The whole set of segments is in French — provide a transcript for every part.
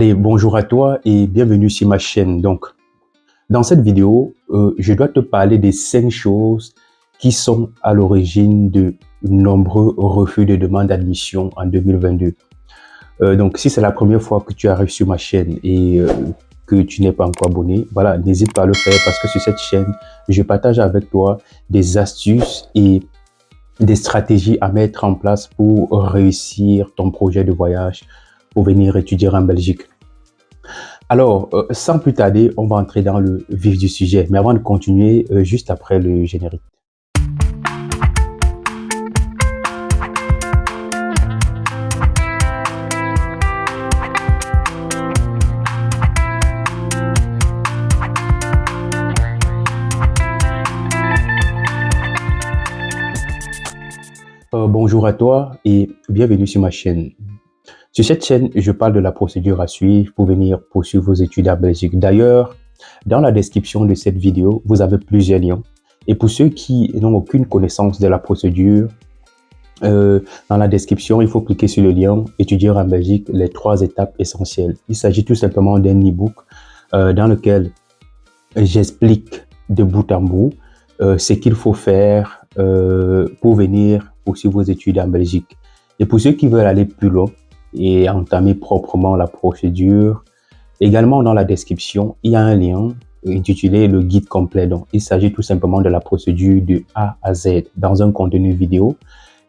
Allez, bonjour à toi et bienvenue sur ma chaîne. Donc, dans cette vidéo, je dois te parler des 5 choses qui sont à l'origine de nombreux refus de demande d'admission en 2022. Donc, si c'est la première fois que tu arrives sur ma chaîne et que tu n'es pas encore abonné, voilà, n'hésite pas à le faire parce que sur cette chaîne, je partage avec toi des astuces et des stratégies à mettre en place pour réussir ton projet de voyage pour venir étudier en Belgique. Alors, sans plus tarder, on va entrer dans le vif du sujet. Mais avant de continuer, juste après le générique. Bonjour à toi et bienvenue sur ma chaîne. Sur cette chaîne, je parle de la procédure à suivre pour venir poursuivre vos études en Belgique. D'ailleurs, dans la description de cette vidéo, vous avez plusieurs liens. Et pour ceux qui n'ont aucune connaissance de la procédure, dans la description, il faut cliquer sur le lien « Étudier en Belgique, les 3 étapes essentielles ». Il s'agit tout simplement d'un e-book dans lequel j'explique de bout en bout ce qu'il faut faire pour venir poursuivre vos études en Belgique. Et pour ceux qui veulent aller plus loin et entamer proprement la procédure, également dans la description, il y a un lien intitulé le guide complet. Donc, il s'agit tout simplement de la procédure de A à Z dans un contenu vidéo.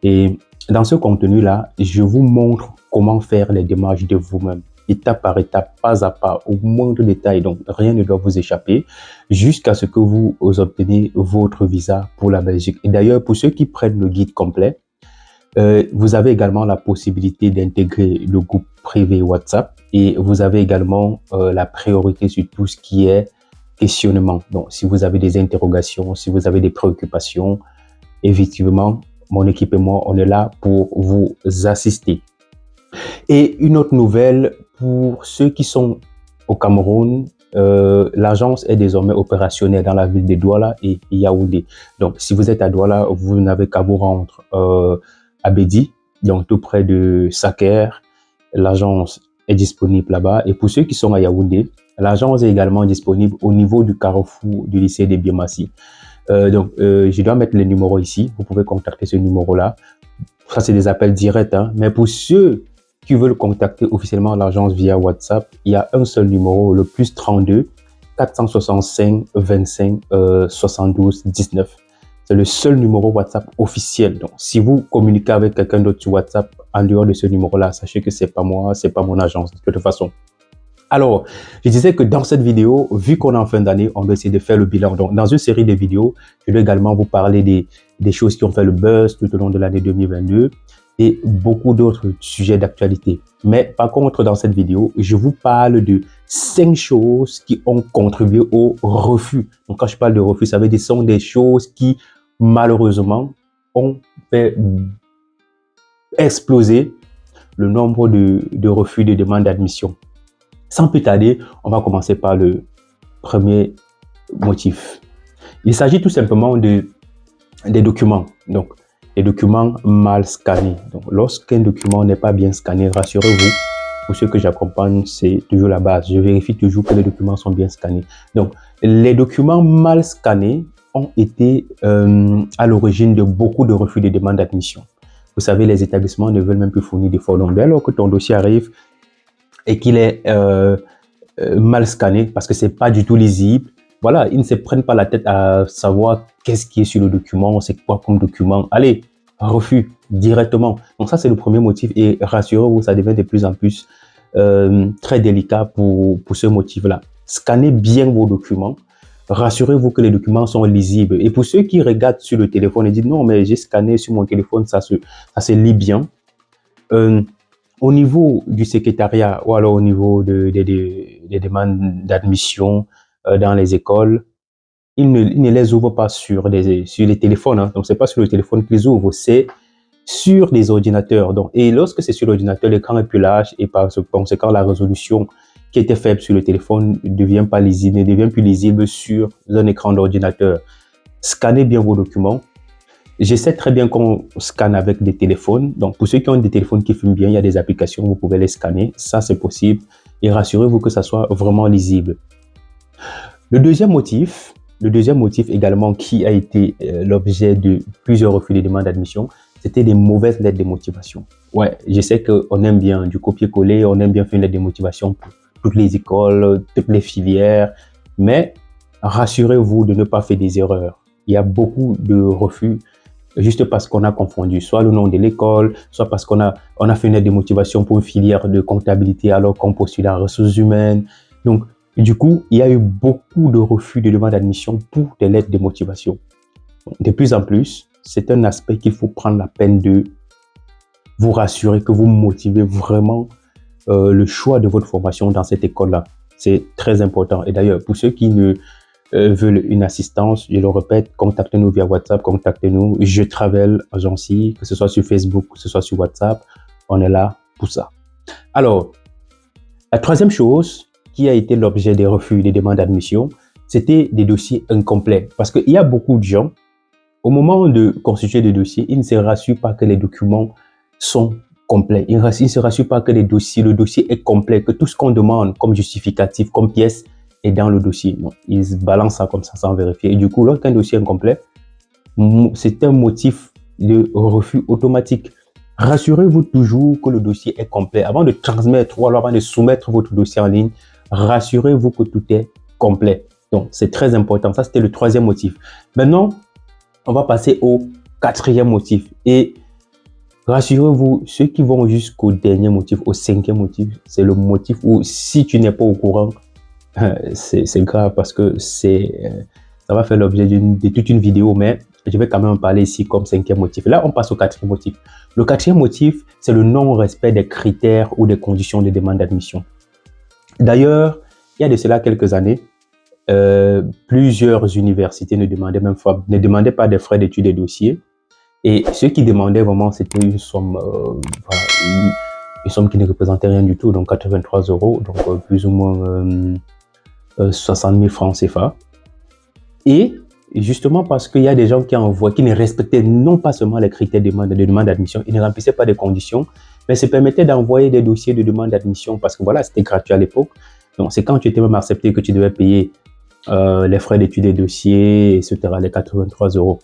Et dans ce contenu-là, je vous montre comment faire les démarches de vous-même, étape par étape, pas à pas, au moindre détail. Donc, rien ne doit vous échapper jusqu'à ce que vous obteniez votre visa pour la Belgique. Et d'ailleurs, pour ceux qui prennent le guide complet, vous avez également la possibilité d'intégrer le groupe privé WhatsApp et vous avez également la priorité sur tout ce qui est questionnement. Donc, si vous avez des interrogations, si vous avez des préoccupations, effectivement, mon équipe et moi, on est là pour vous assister. Et une autre nouvelle, pour ceux qui sont au Cameroun, l'agence est désormais opérationnelle dans la ville de Douala et Yaoundé. Donc, si vous êtes à Douala, vous n'avez qu'à vous rendre à Bédi, donc tout près de Saker. L'agence est disponible là-bas. Et pour ceux qui sont à Yaoundé, l'agence est également disponible au niveau du carrefour du lycée de Biomassi. Je dois mettre le numéro ici. Vous pouvez contacter ce numéro-là. Ça, c'est des appels directs. Mais pour ceux qui veulent contacter officiellement l'agence via WhatsApp, il y a un seul numéro, le plus 32 465 25 72 19. C'est le seul numéro WhatsApp officiel. Donc, si vous communiquez avec quelqu'un d'autre sur WhatsApp en dehors de ce numéro-là, sachez que c'est pas moi, c'est pas mon agence de toute façon. Alors, je disais que dans cette vidéo, vu qu'on est en fin d'année, on va essayer de faire le bilan. Donc, dans une série de vidéos, je vais également vous parler des choses qui ont fait le buzz tout au long de l'année 2022 et beaucoup d'autres sujets d'actualité. Mais par contre, dans cette vidéo, je vous parle de 5 choses qui ont contribué au refus. Donc, quand je parle de refus, ça veut dire que ce sont des choses qui, malheureusement, ont fait exploser le nombre de refus de demande d'admission. Sans plus tarder, on va commencer par le premier motif. Il s'agit tout simplement des documents. Donc, les documents mal scannés. Donc, lorsqu'un document n'est pas bien scanné, rassurez-vous, pour ceux que j'accompagne, c'est toujours la base. Je vérifie toujours que les documents sont bien scannés. Donc, les documents mal scannés ont été à l'origine de beaucoup de refus de demande d'admission. Vous savez, les établissements ne veulent même plus fournir des formes. Dès lors que ton dossier arrive et qu'il est mal scanné, parce que c'est pas du tout lisible, voilà, ils ne se prennent pas la tête à savoir qu'est-ce qui est sur le document, c'est quoi comme document. Allez, refus directement. Donc ça, c'est le premier motif et rassurez-vous, ça devient de plus en plus très délicat pour ce motif-là. Scannez bien vos documents. Rassurez-vous que les documents sont lisibles. Et pour ceux qui regardent sur le téléphone et disent non, mais j'ai scanné sur mon téléphone, ça se lit bien. Au niveau du secrétariat ou alors au niveau des demandes d'admission dans les écoles, ils ne les ouvrent pas sur les téléphones. Donc, c'est pas sur le téléphone qu'ils ouvrent, c'est sur des ordinateurs. Donc, et lorsque c'est sur l'ordinateur, l'écran est plus large et par conséquent, la résolution qui était faible sur le téléphone ne devient plus lisible sur un écran d'ordinateur. Scannez bien vos documents. Je sais très bien qu'on scanne avec des téléphones. Donc, pour ceux qui ont des téléphones qui filment bien, il y a des applications, vous pouvez les scanner. Ça, c'est possible. et rassurez-vous que ça soit vraiment lisible. Le deuxième motif également qui a été l'objet de plusieurs refus de demande d'admission, c'était des mauvaises lettres de motivation. Ouais, je sais qu'on aime bien du copier-coller, on aime bien faire une lettre de motivation pour toutes les écoles, toutes les filières, mais rassurez-vous de ne pas faire des erreurs. Il y a beaucoup de refus juste parce qu'on a confondu soit le nom de l'école, soit parce qu'on a fait une lettre de motivation pour une filière de comptabilité alors qu'on postule en ressources humaines. Donc, du coup, il y a eu beaucoup de refus de demande d'admission pour des lettres de motivation. De plus en plus, c'est un aspect qu'il faut prendre la peine de vous rassurer que vous motivez vraiment le choix de votre formation dans cette école-là. C'est très important. Et d'ailleurs, pour ceux qui ne veulent une assistance, je le répète, contactez-nous via WhatsApp, contactez-nous. Je travaille agence, que ce soit sur Facebook, que ce soit sur WhatsApp. On est là pour ça. Alors, la troisième chose qui a été l'objet des refus des demandes d'admission, c'était des dossiers incomplets. Parce qu'il y a beaucoup de gens, au moment de constituer des dossiers, ils ne se rassurent pas que les documents sont complets. Ils ne se rassurent pas que le dossier est complet, que tout ce qu'on demande comme justificatif, comme pièce, est dans le dossier. Donc, ils balancent ça comme ça sans vérifier. Et du coup, lorsqu'un dossier est incomplet, c'est un motif de refus automatique. Rassurez-vous toujours que le dossier est complet. Avant de transmettre ou alors avant de soumettre votre dossier en ligne, rassurez-vous que tout est complet. Donc, c'est très important. Ça, c'était le troisième motif. Maintenant, on va passer au quatrième motif. Et rassurez-vous, ceux qui vont jusqu'au dernier motif, au cinquième motif, c'est le motif où si tu n'es pas au courant, c'est grave parce que ça va faire l'objet de toute une vidéo, mais je vais quand même en parler ici comme cinquième motif. Là, on passe au quatrième motif. Le quatrième motif, c'est le non-respect des critères ou des conditions de demande d'admission. D'ailleurs, il y a de cela quelques années, plusieurs universités ne demandaient pas des frais d'études et dossiers. Et ceux qui demandaient vraiment, c'était une somme, une somme qui ne représentait rien du tout, donc 83 €, donc plus ou moins 60 000 francs CFA. Et justement parce qu'il y a des gens qui ne respectaient non pas seulement les critères de demande d'admission, ils ne remplissaient pas des conditions, mais se permettaient d'envoyer des dossiers de demande d'admission parce que voilà, c'était gratuit à l'époque. Donc c'est quand tu étais même accepté que tu devais payer les frais d'études et dossiers, etc., les 83 €.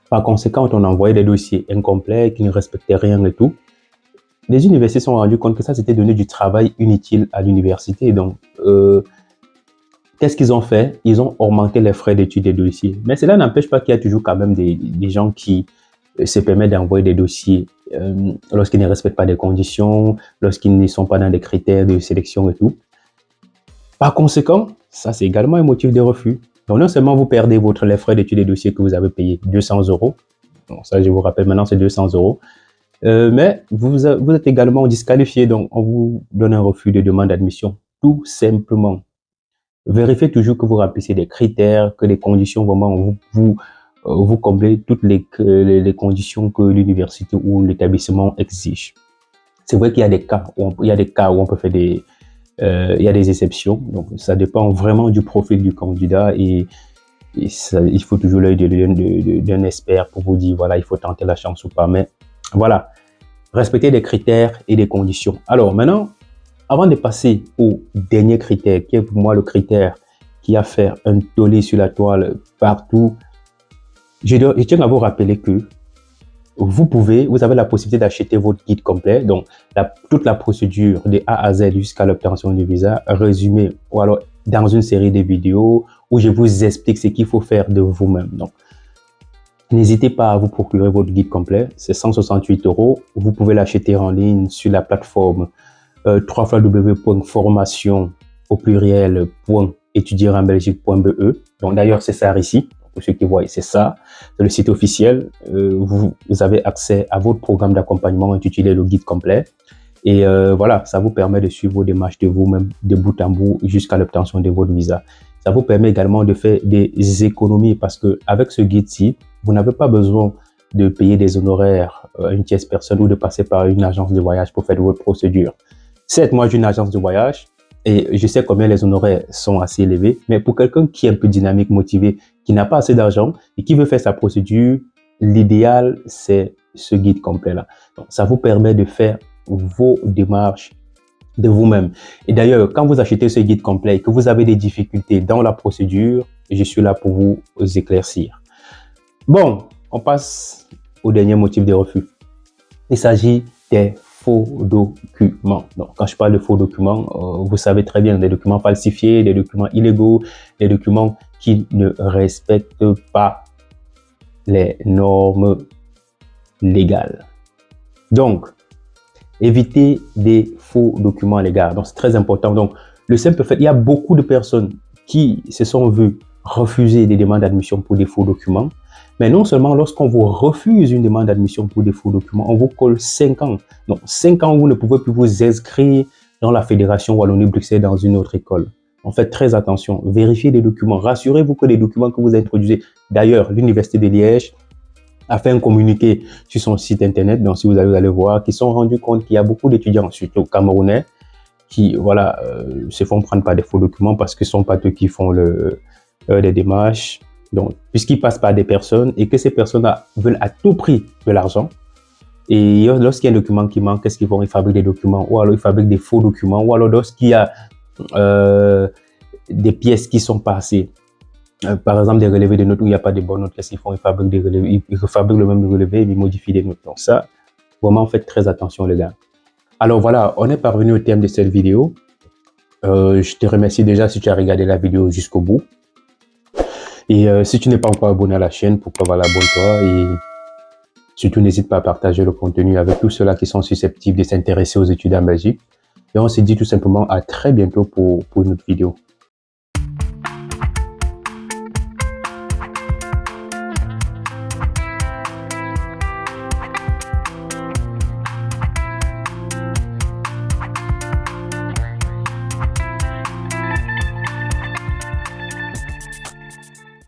Par conséquent, on envoyait des dossiers incomplets qui ne respectaient rien et tout. Les universités se sont rendues compte que ça, c'était donner du travail inutile à l'université. Donc, qu'est-ce qu'ils ont fait? Ils ont augmenté les frais d'études et dossiers. Mais cela n'empêche pas qu'il y a toujours quand même des gens qui se permettent d'envoyer des dossiers lorsqu'ils ne respectent pas des conditions, lorsqu'ils ne sont pas dans des critères de sélection et tout. Par conséquent, ça, c'est également un motif de refus. Donc, non seulement vous perdez les frais d'études et dossiers que vous avez payés 200 €. Donc, ça, je vous rappelle, maintenant, c'est 200 €. Mais vous êtes également disqualifié. Donc, on vous donne un refus de demande d'admission, tout simplement. Vérifiez toujours que vous remplissez des critères, que les conditions vraiment vous comblez toutes les conditions que l'université ou l'établissement exige. C'est vrai qu'il y a des cas où on peut faire il y a des exceptions. Donc, ça dépend vraiment du profil du candidat et ça, il faut toujours l'œil d'un expert pour vous dire, voilà, il faut tenter la chance ou pas. Mais voilà, respecter des critères et des conditions. Alors maintenant, avant de passer au dernier critère, qui est pour moi le critère qui a fait un tollé sur la toile partout, je tiens à vous rappeler que vous avez la possibilité d'acheter votre guide complet, donc toute la procédure de A à Z jusqu'à l'obtention du visa, résumée ou alors dans une série de vidéos où je vous explique ce qu'il faut faire de vous-même. Donc, n'hésitez pas à vous procurer votre guide complet, c'est 168 €. Vous pouvez l'acheter en ligne sur la plateforme www.formation au pluriel.étudierenbelgique.be. Donc d'ailleurs, c'est ça ici. Pour ceux qui voient, c'est ça. C'est le site officiel. Vous avez accès à votre programme d'accompagnement intitulé le guide complet. Et voilà, ça vous permet de suivre vos démarches de vous-même, de bout en bout, jusqu'à l'obtention de votre visa. Ça vous permet également de faire des économies parce que avec ce guide-ci, vous n'avez pas besoin de payer des honoraires à une tierce personne ou de passer par une agence de voyage pour faire votre procédure. Certes, moi, j'ai une agence de voyage et je sais combien les honoraires sont assez élevés, mais pour quelqu'un qui est un peu dynamique, motivé, qui n'a pas assez d'argent et qui veut faire sa procédure, l'idéal, c'est ce guide complet-là. Donc, ça vous permet de faire vos démarches de vous-même. Et d'ailleurs, quand vous achetez ce guide complet et que vous avez des difficultés dans la procédure, je suis là pour vous éclaircir. Bon, on passe au dernier motif de refus. Il s'agit des faux documents. Donc, quand je parle de faux documents, vous savez très bien, des documents falsifiés, des documents illégaux, des documents qui ne respectent pas les normes légales. Donc, évitez des faux documents, les gars. Donc, c'est très important. Donc, le simple fait, il y a beaucoup de personnes qui se sont vues refuser des demandes d'admission pour des faux documents. Mais non seulement lorsqu'on vous refuse une demande d'admission pour des faux documents, on vous colle 5 ans. Donc, 5 ans, vous ne pouvez plus vous inscrire dans la Fédération Wallonie-Bruxelles dans une autre école. En fait, très attention. Vérifiez les documents. Rassurez-vous que les documents que vous introduisez. D'ailleurs, l'Université de Liège a fait un communiqué sur son site internet, donc si vous allez voir, qui se sont rendus compte qu'il y a beaucoup d'étudiants, surtout camerounais, qui voilà, se font prendre par des faux documents parce que ce ne sont pas eux qui font les démarches. Donc, puisqu'ils passent par des personnes et que ces personnes-là veulent à tout prix de l'argent, et lorsqu'il y a un document qui manque, qu'est-ce qu'ils font? Ils fabriquent des documents, ou alors ils fabriquent des faux documents, ou alors lorsqu'il y a des pièces qui sont passées, par exemple des relevés de notes où il n'y a pas de bonnes notes, qu'est-ce qu'ils font? Ils fabriquent des relevés, ils fabriquent le même relevé et ils modifient des notes. Donc ça, vraiment faites très attention les gars. Alors voilà, on est parvenu au terme de cette vidéo. Je te remercie déjà si tu as regardé la vidéo jusqu'au bout. Et si tu n'es pas encore abonné à la chaîne, pourquoi pas abonne-toi et surtout n'hésite pas à partager le contenu avec tous ceux-là qui sont susceptibles de s'intéresser aux études en Belgique. Et on se dit tout simplement à très bientôt pour une autre vidéo.